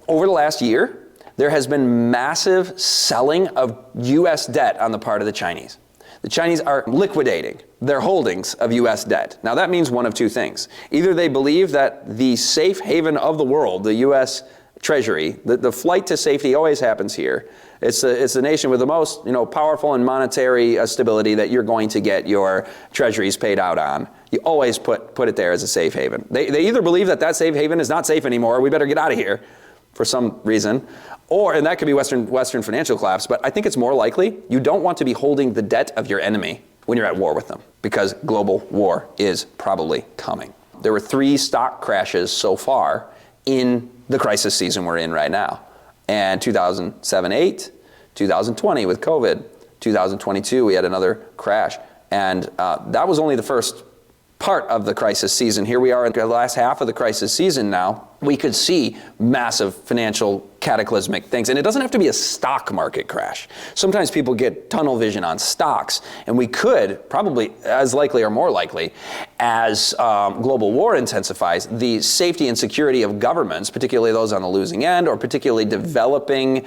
Over the last year, there has been massive selling of U.S. debt on the part of the Chinese. The Chinese are liquidating their holdings of U.S. debt. Now that means one of two things. Either they believe that the safe haven of the world, the U.S. Treasury, the flight to safety always happens here. It's the nation with the most powerful and monetary stability that you're going to get your treasuries paid out on. You always put it there as a safe haven. They either believe that safe haven is not safe anymore, we better get out of here for some reason, and that could be Western financial collapse, but I think it's more likely you don't want to be holding the debt of your enemy when you're at war with them, because global war is probably coming. There were 3 stock crashes so far in the crisis season we're in right now. And 2007-8, 2020 with COVID, 2022 we had another crash. And that was only the first part of the crisis season. Here we are in the last half of the crisis season now. We could see massive financial cataclysmic things. And it doesn't have to be a stock market crash. Sometimes people get tunnel vision on stocks. And we could, probably as likely or more likely, as global war intensifies, the safety and security of governments, particularly those on the losing end, or particularly developing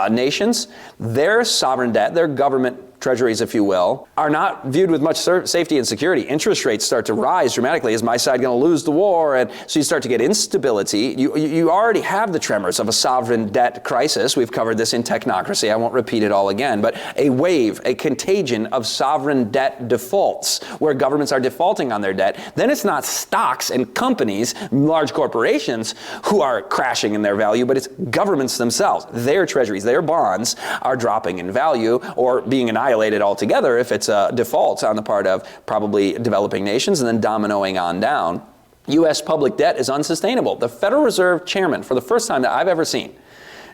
nations, their sovereign debt, their government treasuries, if you will, are not viewed with much safety and security. Interest rates start to rise dramatically. Is my side going to lose the war? And so you start to get instability. You already have the tremors of a sovereign debt crisis. We've covered this in Technocracy. I won't repeat it all again. But a wave, a contagion of sovereign debt defaults, where governments are defaulting on their debt. Then it's not stocks and companies, large corporations, who are crashing in their value, but it's governments themselves. Their treasuries, their bonds are dropping in value or being annihilated altogether if it's a default on the part of probably developing nations, and then dominoing on down. U.S. public debt is unsustainable. The Federal Reserve chairman, for the first time that I've ever seen,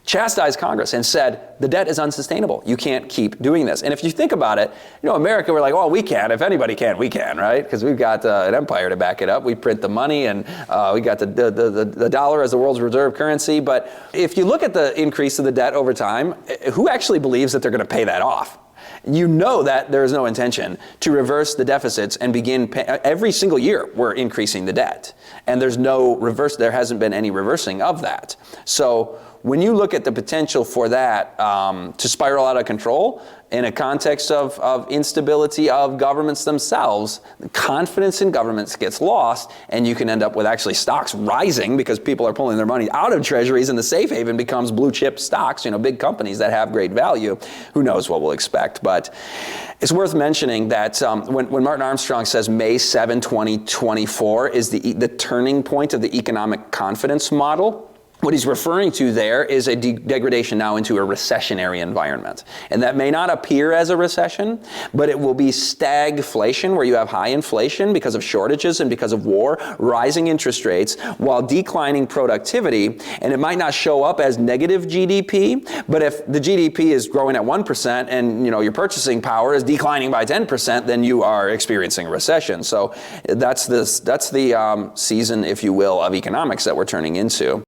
chastised Congress and said, the debt is unsustainable. You can't keep doing this. And if you think about it, America, we're like, well, we can. If anybody can, we can, right? Because we've got an empire to back it up. We print the money, and we got the dollar as the world's reserve currency. But if you look at the increase of the debt over time, who actually believes that they're going to pay that off? You know that there is no intention to reverse the deficits and begin every single year we're increasing the debt. And there hasn't been any reversing of that. So when you look at the potential for that to spiral out of control in a context of instability of governments themselves, the confidence in governments gets lost, and you can end up with actually stocks rising because people are pulling their money out of treasuries, and the safe haven becomes blue chip stocks, big companies that have great value. Who knows what we'll expect? But it's worth mentioning that when Martin Armstrong says May 7, 2024 is the turning point of the economic confidence model, what he's referring to there is a degradation now into a recessionary environment. And that may not appear as a recession, but it will be stagflation, where you have high inflation because of shortages and because of war, rising interest rates, while declining productivity. And it might not show up as negative GDP, but if the GDP is growing at 1% and your purchasing power is declining by 10%, then you are experiencing a recession. So that's the season, if you will, of economics that we're turning into.